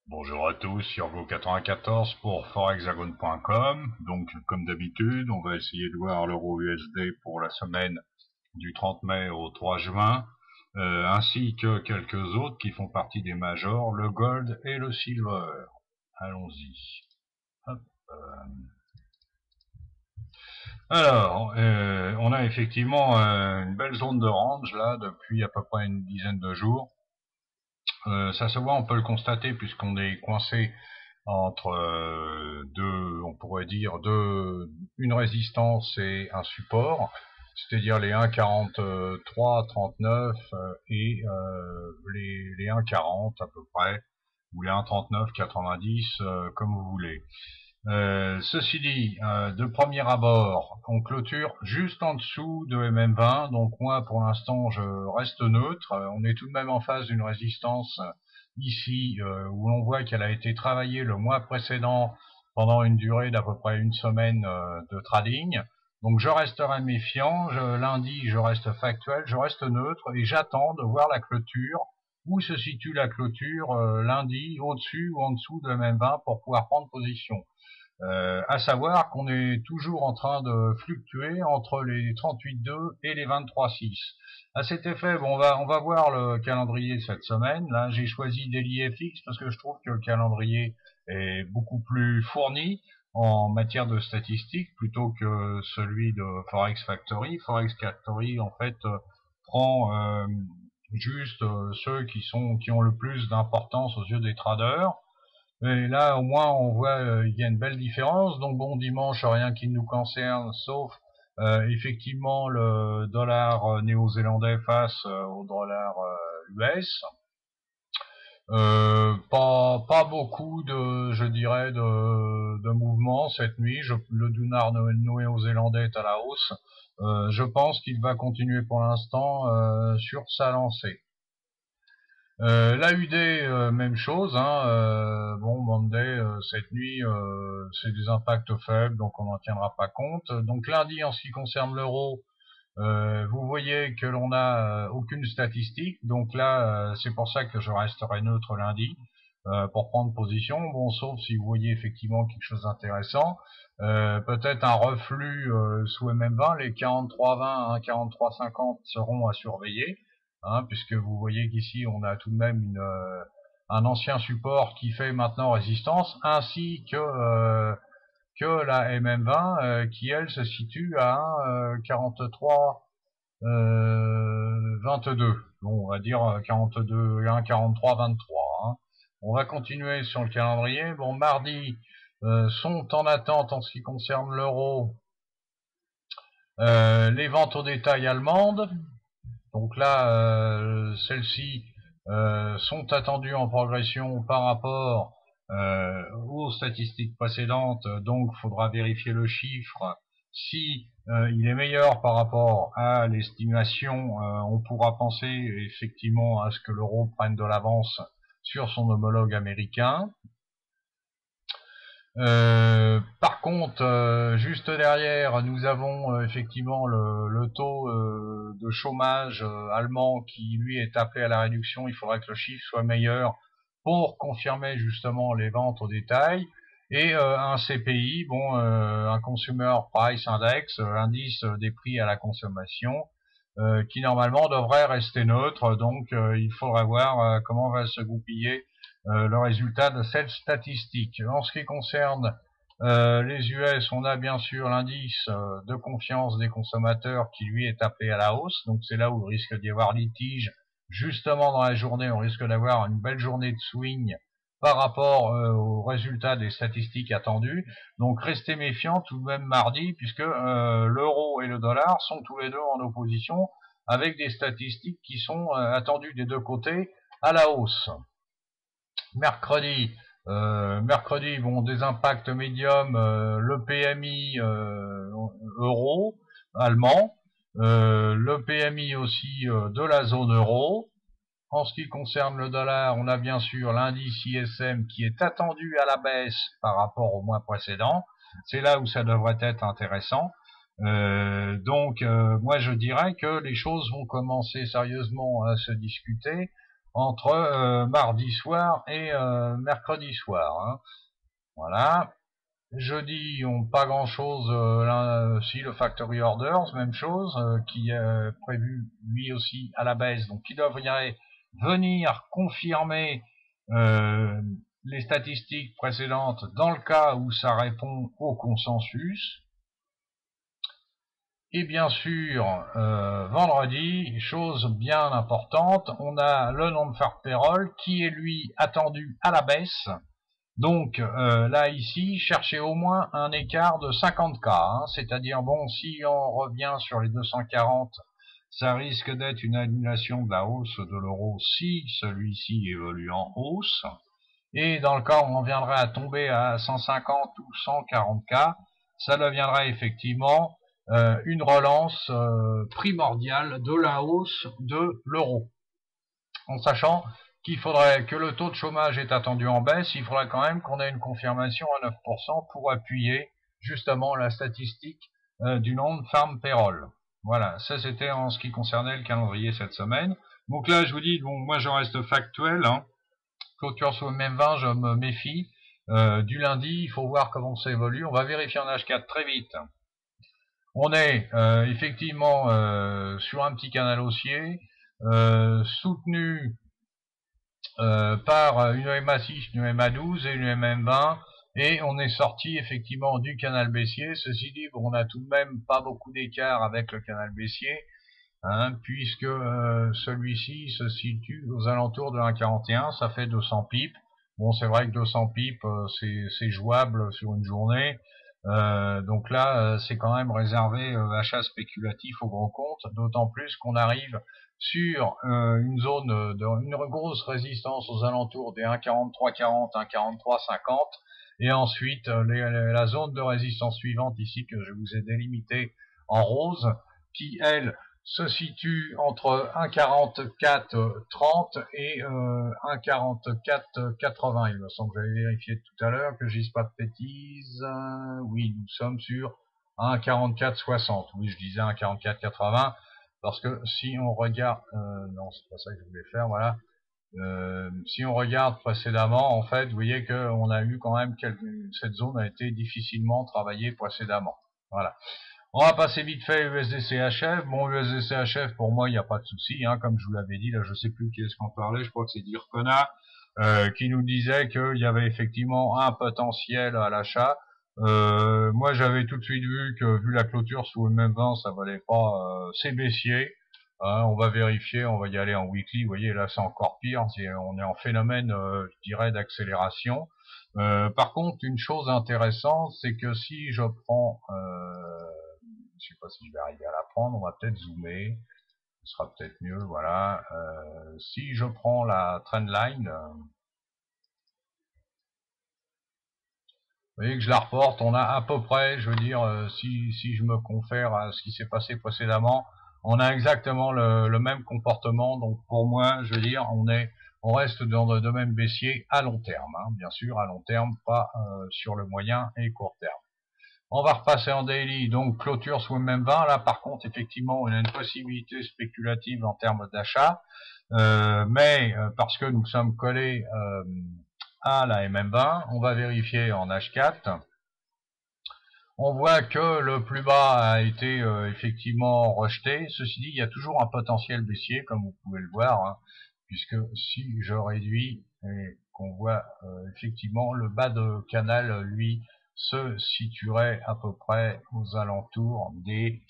Bonjour à tous, sur Go94 pour forexagone.com. Donc, comme d'habitude, on va essayer de voir l'euro USD pour la semaine du 30 mai au 3 juin, ainsi que quelques autres qui font partie des majors, le gold et le silver. Allons-y. Hop. Alors, on a effectivement une belle zone de range là depuis à peu près une dizaine de jours. Ça se voit, on peut le constater puisqu'on est coincé entre deux, on pourrait dire une résistance et un support, c'est-à-dire les 1,43, 39 et les 1,40 à peu près, ou les 1,39, 90, comme vous voulez. Ceci dit, de premier abord, on clôture juste en dessous de MM20, donc moi pour l'instant je reste neutre. On est tout de même en face d'une résistance ici où l'on voit qu'elle a été travaillée le mois précédent pendant une durée d'à peu près une semaine de trading. Donc je resterai méfiant, lundi je reste factuel, je reste neutre et j'attends de voir la clôture, où se situe la clôture lundi, au-dessus ou en dessous de MM20 pour pouvoir prendre position. À savoir qu'on est toujours en train de fluctuer entre les 38,2 et les 23,6. À cet effet, bon, on va voir le calendrier cette semaine. Là, j'ai choisi Daily FX parce que je trouve que le calendrier est beaucoup plus fourni en matière de statistiques plutôt que celui de Forex Factory. Forex Factory, en fait, prend juste ceux qui ont le plus d'importance aux yeux des traders. Et là, au moins, on voit il y a une belle différence. Donc bon, dimanche, rien qui nous concerne, sauf effectivement le dollar néo-zélandais face au dollar US. Pas beaucoup de, je dirais, de mouvements cette nuit. Le dinar néo-zélandais est à la hausse. Je pense qu'il va continuer pour l'instant sur sa lancée. L'AUD, même chose. Bon, Monday, cette nuit, c'est des impacts faibles, donc on n'en tiendra pas compte. Donc lundi, en ce qui concerne l'euro, vous voyez que l'on n'a aucune statistique. Donc là, c'est pour ça que je resterai neutre lundi pour prendre position. Bon, sauf si vous voyez effectivement quelque chose d'intéressant. Peut-être un reflux sous MM20. Les 43,20 à 43,50 seront à surveiller. Puisque vous voyez qu'ici on a tout de même un ancien support qui fait maintenant résistance, ainsi que la MM20 qui elle se situe à 43 22. Bon, on va dire 42 43 23. On va continuer sur le calendrier. Bon, mardi sont en attente en ce qui concerne l'euro les ventes au détail allemandes. Donc là, celles-ci sont attendues en progression par rapport aux statistiques précédentes. Donc, il faudra vérifier le chiffre. Si il est meilleur par rapport à l'estimation, on pourra penser effectivement à ce que l'euro prenne de l'avance sur son homologue américain. Par contre, juste derrière, nous avons effectivement le taux de chômage allemand qui lui est appelé à la réduction. Il faudrait que le chiffre soit meilleur pour confirmer justement les ventes au détail. Et un CPI, bon, un Consumer Price Index, indice des prix à la consommation, qui normalement devrait rester neutre. Donc il faudra voir comment va se goupiller le résultat de cette statistique. En ce qui concerne les US, on a bien sûr l'indice de confiance des consommateurs qui lui est appelé à la hausse, donc c'est là où il risque d'y avoir litige. Justement dans la journée, on risque d'avoir une belle journée de swing par rapport aux résultats des statistiques attendues. Donc restez méfiants tout de même mardi, puisque l'euro et le dollar sont tous les deux en opposition, avec des statistiques qui sont attendues des deux côtés à la hausse. Mercredi, bon, des impacts médiums, le PMI euro allemand, le PMI aussi de la zone euro. En ce qui concerne le dollar, on a bien sûr l'indice ISM qui est attendu à la baisse par rapport au mois précédent. C'est là où ça devrait être intéressant. Donc, moi je dirais que les choses vont commencer sérieusement à se discuter entre mardi soir et mercredi soir. Hein. Voilà. Jeudi, pas grand chose. Si le Factory Orders, même chose, qui est prévu lui aussi à la baisse, donc qui devrait venir confirmer les statistiques précédentes dans le cas où ça répond au consensus. Et bien sûr, vendredi, chose bien importante, on a le non-farm payroll qui est lui attendu à la baisse. Donc là ici, cherchez au moins un écart de 50K, hein, c'est-à-dire bon, si on revient sur les 240, ça risque d'être une annulation de la hausse de l'euro si celui-ci évolue en hausse. Et dans le cas où on viendrait à tomber à 150 ou 140K, ça deviendrait effectivement une relance primordiale de la hausse de l'euro. En sachant qu'il faudrait que le taux de chômage est attendu en baisse, il faudrait quand même qu'on ait une confirmation à 9% pour appuyer justement la statistique du non-farm payroll. Voilà, ça c'était en ce qui concernait le calendrier cette semaine. Donc là, je vous dis, bon, moi je reste factuel, hein. Clôture sous le même 20, je me méfie. Du lundi, il faut voir comment ça évolue. On va vérifier en H4 très vite. On est effectivement sur un petit canal haussier, soutenu par une EMA6, une EMA12 et une EMA20, et on est sorti effectivement du canal baissier. Ceci dit, bon, on a tout de même pas beaucoup d'écart avec le canal baissier, hein, puisque celui-ci se situe aux alentours de 1,41, ça fait 200 pips. Bon, c'est vrai que 200 pips, c'est jouable sur une journée. Donc là, c'est quand même réservé achat spéculatif au grand compte, d'autant plus qu'on arrive sur une zone une grosse résistance aux alentours des 1,4340, 1,4350, et ensuite la zone de résistance suivante ici que je vous ai délimitée en rose, qui elle se situe entre 1,4430 et 1,4480. Il me semble que j'avais vérifié tout à l'heure, que je dise pas de bêtises. Oui, nous sommes sur 1,4460. Oui, je disais 1,4480 parce que si on regarde, non, c'est pas ça que je voulais faire. Voilà. Si on regarde précédemment, en fait, vous voyez que on a eu quand même cette zone a été difficilement travaillée précédemment. Voilà. On va passer vite fait USDCHF. Bon, USDCHF, pour moi, il n'y a pas de souci, hein, comme je vous l'avais dit, là, je sais plus qui est-ce qu'on parlait, je crois que c'est Dirkona, qui nous disait qu'il y avait effectivement un potentiel à l'achat. Moi, j'avais tout de suite vu que, vu la clôture sous le même 20, ça valait pas, c'est baissier. On va vérifier, on va y aller en weekly, vous voyez, là, c'est encore pire, on est en phénomène, je dirais, d'accélération. Par contre, une chose intéressante, c'est que si je prends, je sais pas si je vais arriver à la prendre, on va peut-être zoomer, ce sera peut-être mieux, voilà. Si je prends la trendline, vous voyez que je la reporte, on a à peu près, je veux dire, si je me confère à ce qui s'est passé précédemment, on a exactement le même comportement, donc pour moi, je veux dire, on reste dans le domaine baissier à long terme, hein, bien sûr, à long terme, pas sur le moyen et court terme. On va repasser en daily, donc clôture sous le même 20. Là, par contre, effectivement, on a une possibilité spéculative en termes d'achat, mais parce que nous sommes collés à la MM20, on va vérifier en H4. On voit que le plus bas a été effectivement rejeté. Ceci dit, il y a toujours un potentiel baissier, comme vous pouvez le voir, hein, puisque si je réduis et qu'on voit effectivement le bas de canal, lui, se situerait à peu près aux alentours des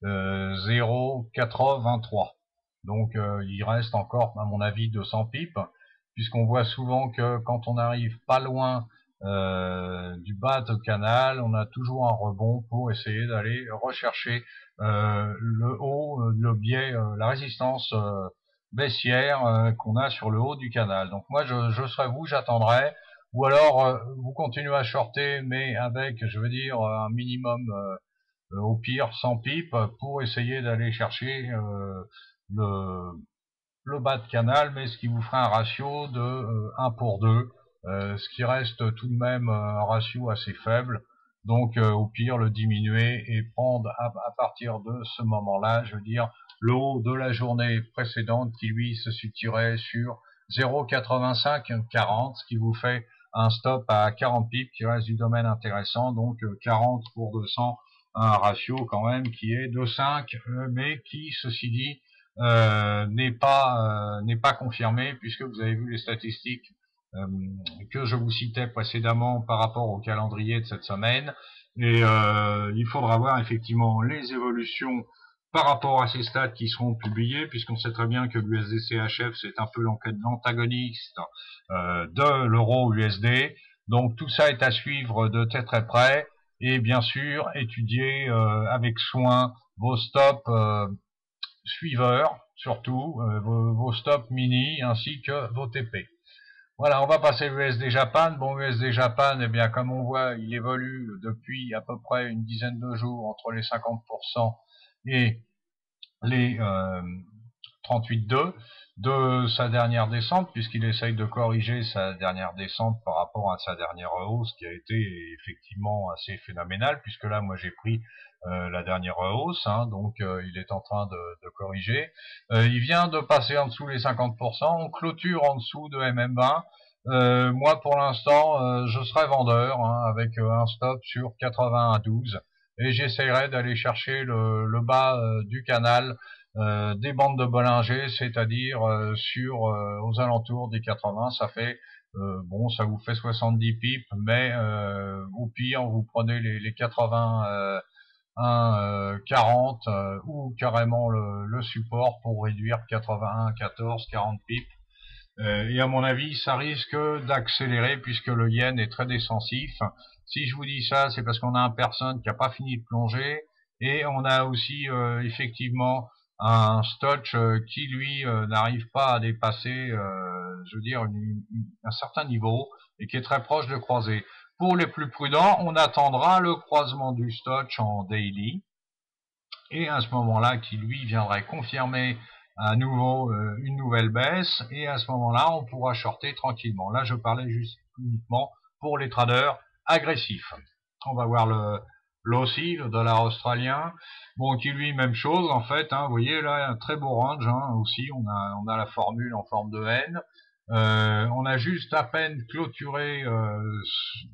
0,83. Donc il reste encore, à mon avis, 200 pips, puisqu'on voit souvent que quand on arrive pas loin du bas de canal, on a toujours un rebond pour essayer d'aller rechercher le haut, le biais, la résistance baissière qu'on a sur le haut du canal. Donc moi je serais vous, j'attendrai, ou alors vous continuez à shorter, mais avec, je veux dire, un minimum au pire 100 pips pour essayer d'aller chercher le, le bas de canal, mais ce qui vous fera un ratio de 1 pour 2, ce qui reste tout de même un ratio assez faible. Donc au pire le diminuer et prendre à partir de ce moment-là, je veux dire, le haut de la journée précédente qui lui se situerait sur 0,8540, ce qui vous fait un stop à 40 pips qui reste du domaine intéressant, donc 40 pour 200, un ratio quand même qui est de 5, mais qui, ceci dit, n'est pas confirmé, puisque vous avez vu les statistiques que je vous citais précédemment par rapport au calendrier de cette semaine, et il faudra voir effectivement les évolutions par rapport à ces stats qui seront publiés, puisqu'on sait très bien que l'USD-CHF c'est un peu l'antagoniste de l'euro USD, donc tout ça est à suivre de très près, et bien sûr étudier avec soin vos stops suiveurs, surtout vos stops mini ainsi que vos TP. Voilà, on va passer l'USD Japan. Bon, USD Japan, eh bien, comme on voit, il évolue depuis à peu près une dizaine de jours entre les 50% et les 38,2 de sa dernière descente, puisqu'il essaye de corriger sa dernière descente par rapport à sa dernière hausse qui a été effectivement assez phénoménale, puisque là moi j'ai pris la dernière hausse, hein, donc il est en train de corriger. Il vient de passer en dessous les 50%, on clôture en dessous de MM20. Moi pour l'instant je serai vendeur, hein, avec un stop sur 81,12, et j'essaierai d'aller chercher le bas du canal des bandes de Bollinger, c'est-à-dire aux alentours des 80. Ça fait bon, ça vous fait 70 pips, mais au pire vous prenez les 80 40 ou carrément le support pour réduire 81 14 40 pips. Et à mon avis, ça risque d'accélérer puisque le yen est très défensif. Si je vous dis ça, c'est parce qu'on a un personne qui n'a pas fini de plonger, et on a aussi effectivement un Stoch qui lui n'arrive pas à dépasser, je veux dire, un certain niveau, et qui est très proche de croiser. Pour les plus prudents, on attendra le croisement du Stoch en daily, et à ce moment-là, qui lui viendrait confirmer à nouveau une nouvelle baisse, et à ce moment-là, on pourra shorter tranquillement. Là, je parlais juste uniquement pour les traders agressifs. On va voir l'AUSSI, le dollar australien, bon, qui lui, même chose, en fait, hein, vous voyez, là, un très beau range, hein, aussi, on a la formule en forme de N. On a juste à peine clôturé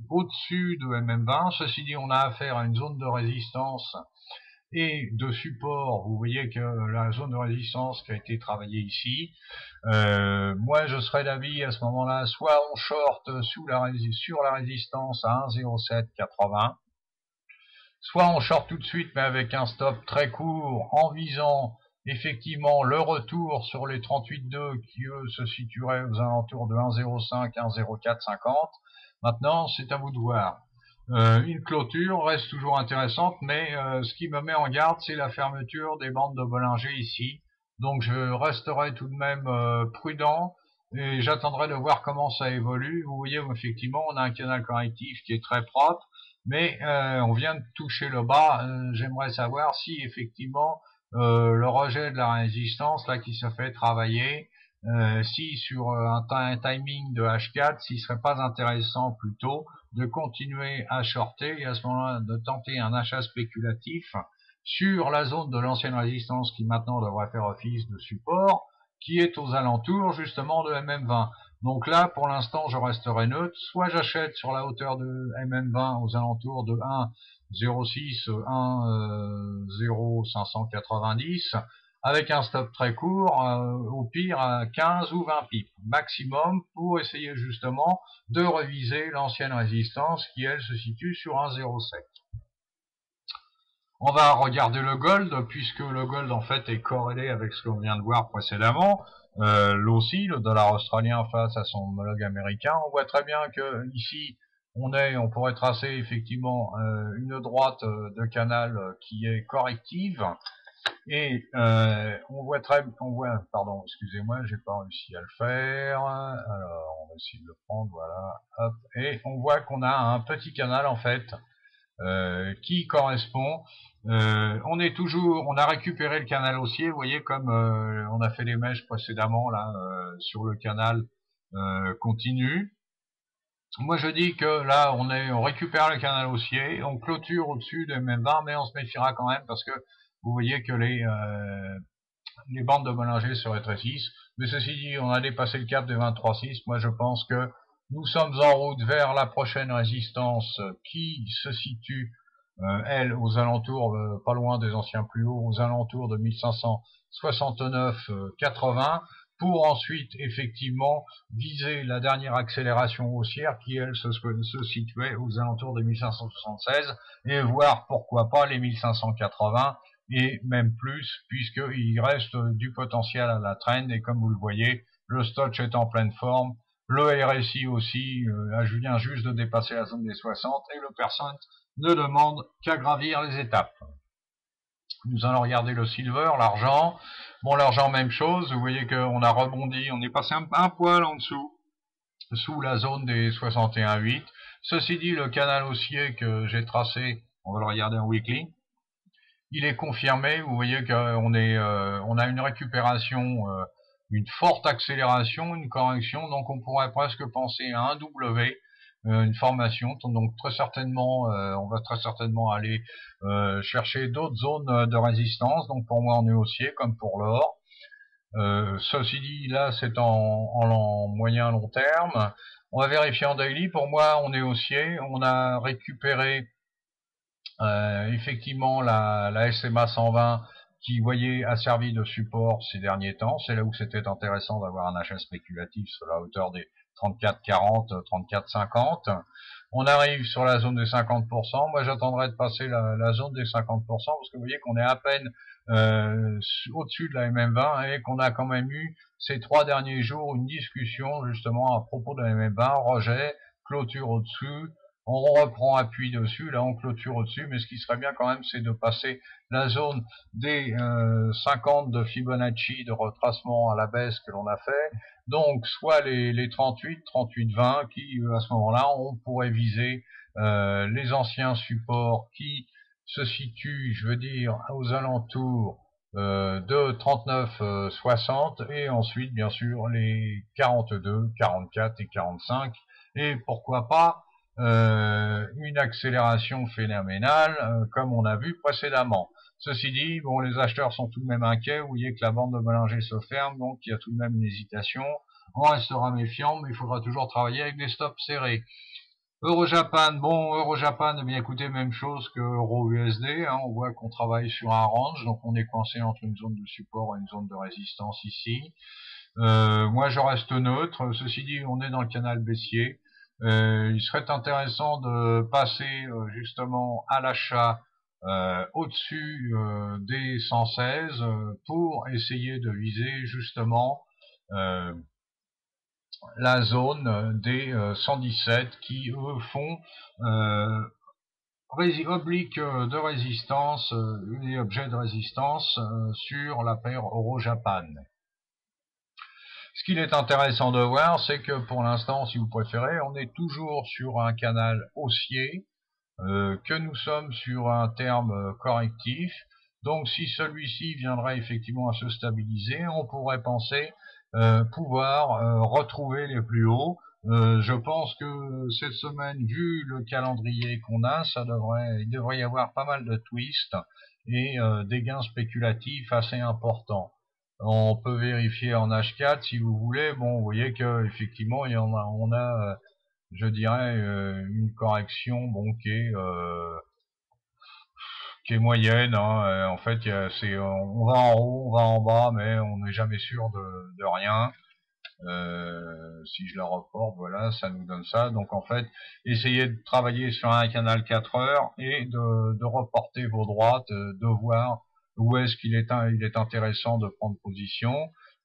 au-dessus de MM20. Ceci dit, on a affaire à une zone de résistance et de support. Vous voyez que la zone de résistance qui a été travaillée ici, moi je serais d'avis à ce moment-là, soit on short sur la résistance à 1,0780, soit on short tout de suite mais avec un stop très court en visant effectivement le retour sur les 38,2 qui eux se situeraient aux alentours de 1,05, 1,0450. Maintenant c'est à vous de voir. Une clôture reste toujours intéressante, mais ce qui me met en garde, c'est la fermeture des bandes de Bollinger ici. Donc je resterai tout de même prudent, et j'attendrai de voir comment ça évolue. Vous voyez, effectivement, on a un canal correctif qui est très propre, mais on vient de toucher le bas. J'aimerais savoir si effectivement le rejet de la résistance là qui se fait travailler, si sur un timing de H4, s'il serait pas intéressant plutôt de continuer à shorter, et à ce moment-là de tenter un achat spéculatif sur la zone de l'ancienne résistance qui maintenant devrait faire office de support, qui est aux alentours justement de MM20. Donc là, pour l'instant, je resterai neutre. Soit j'achète sur la hauteur de MM20 aux alentours de 1,06, 1,0590, avec un stop très court, au pire à 15 ou 20 pips maximum, pour essayer justement de reviser l'ancienne résistance qui elle se situe sur 1,07. On va regarder le gold, puisque le gold en fait est corrélé avec ce qu'on vient de voir précédemment. L'AUSSI, le dollar australien face à son homologue américain, on voit très bien que ici on pourrait tracer effectivement une droite de canal qui est corrective. Et pardon, excusez-moi, j'ai pas réussi à le faire. Alors, on va essayer de le prendre, voilà. Hop, et on voit qu'on a un petit canal en fait qui correspond. On a récupéré le canal haussier, vous voyez, comme on a fait les mèches précédemment là sur le canal continu. Moi je dis que là on récupère le canal haussier, on clôture au-dessus de MM20, mais on se méfiera quand même parce que vous voyez que les bandes de Bollinger se rétrécissent. Mais ceci dit, on a dépassé le cap des 23,6. Moi, je pense que nous sommes en route vers la prochaine résistance qui se situe, elle, aux alentours, pas loin des anciens plus hauts, aux alentours de 1569,80, pour ensuite, effectivement, viser la dernière accélération haussière qui, elle, se situait aux alentours des 1576, et voir, pourquoi pas, les 1580, et même plus, puisqu'il reste du potentiel à la trend, et comme vous le voyez, le Stochs est en pleine forme, le RSI aussi vient juste de dépasser la zone des 60, et le Percent ne demande qu'à gravir les étapes. Nous allons regarder le silver, l'argent. Bon, l'argent, même chose, vous voyez qu'on a rebondi, on est passé un poil en dessous, sous la zone des 61,8. Ceci dit, le canal haussier que j'ai tracé, on va le regarder en weekly, il est confirmé. Vous voyez qu'on on a une récupération, une forte accélération, une correction, donc on pourrait presque penser à un W, une formation. Donc très certainement, on va très certainement aller chercher d'autres zones de résistance. Donc pour moi en haussier comme pour l'or. Ceci dit, là c'est en moyen long terme. On va vérifier en daily. Pour moi on est haussier. On a récupéré effectivement la SMA 120 qui, voyez, a servi de support ces derniers temps. C'est là où c'était intéressant d'avoir un achat spéculatif sur la hauteur des 34,40, 34,50. On arrive sur la zone des 50%. Moi, j'attendrai de passer la zone des 50% parce que vous voyez qu'on est à peine au-dessus de la MM20 et qu'on a quand même eu ces 3 derniers jours une discussion justement à propos de la MM20, rejet, clôture au-dessus, on reprend appui dessus, là on clôture au-dessus, mais ce qui serait bien quand même, c'est de passer la zone des 50 de Fibonacci de retracement à la baisse que l'on a fait, donc soit les 38, 38, 20, qui à ce moment-là, on pourrait viser les anciens supports qui se situent, je veux dire, aux alentours de 39, 60, et ensuite, bien sûr, les 42, 44 et 45, et pourquoi pas une accélération phénoménale comme on a vu précédemment. Ceci dit, bon, les acheteurs sont tout de même inquiets. Vous voyez que la bande de Bollinger se ferme, donc il y a tout de même une hésitation. On restera méfiant, mais il faudra toujours travailler avec des stops serrés. Euro-Japan, bon, Euro-Japan, eh bien écoutez, même chose que Euro-USD, hein, on voit qu'on travaille sur un range, donc on est coincé entre une zone de support et une zone de résistance ici. Moi je reste neutre, ceci dit, on est dans le canal baissier. Il serait intéressant de passer justement à l'achat au-dessus des 116 pour essayer de viser justement la zone des 117 qui eux font oblique de résistance, et objets de résistance sur la paire Euro-Japan. Ce qu'il est intéressant de voir, c'est que pour l'instant, si vous préférez, on est toujours sur un canal haussier, que nous sommes sur un terme correctif. Donc si celui-ci viendrait effectivement à se stabiliser, on pourrait penser pouvoir retrouver les plus hauts. Je pense que cette semaine, vu le calendrier qu'on a, il devrait y avoir pas mal de twists et des gains spéculatifs assez importants. On peut vérifier en H4 si vous voulez. Bon, vous voyez que effectivement, on a je dirais une correction, bon, qui est moyenne. Hein. En fait, on va en haut, on va en bas, mais on n'est jamais sûr de rien. Si je la reporte, voilà, ça nous donne ça. Donc en fait, essayez de travailler sur un canal 4 heures et de reporter vos droites, de voir où est-ce qu'il est intéressant de prendre position.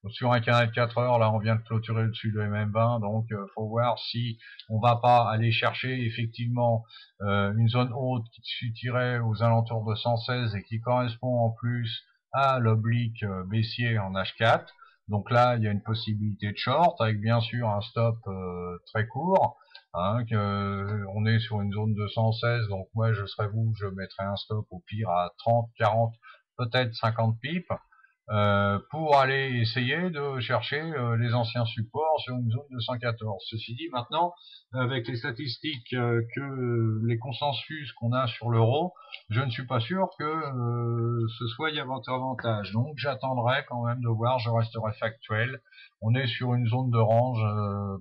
Sur un canal 4 heures, là on vient de clôturer au-dessus de MM20, donc faut voir si on va pas aller chercher effectivement une zone haute qui se situerait aux alentours de 116 et qui correspond en plus à l'oblique baissier en H4. Donc là, il y a une possibilité de short avec bien sûr un stop très court. Hein, on est sur une zone de 116, donc moi je serais vous, je mettrais un stop au pire à 30, 40, peut-être 50 pips. pour aller essayer de chercher les anciens supports sur une zone de 114. Ceci dit, maintenant, avec les statistiques que les consensus qu'on a sur l'euro, je ne suis pas sûr que ce soit y à votre avantage. Donc j'attendrai quand même de voir, je resterai factuel. On est sur une zone de range.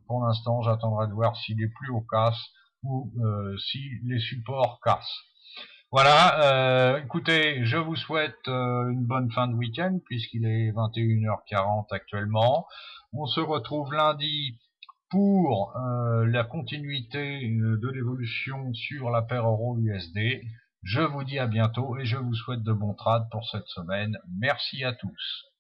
Pour l'instant, j'attendrai de voir si les plus hauts cassent ou si les supports cassent. Voilà, écoutez, je vous souhaite une bonne fin de week-end puisqu'il est 21h40 actuellement. On se retrouve lundi pour la continuité de l'évolution sur la paire euro-USD. Je vous dis à bientôt et je vous souhaite de bons trades pour cette semaine. Merci à tous.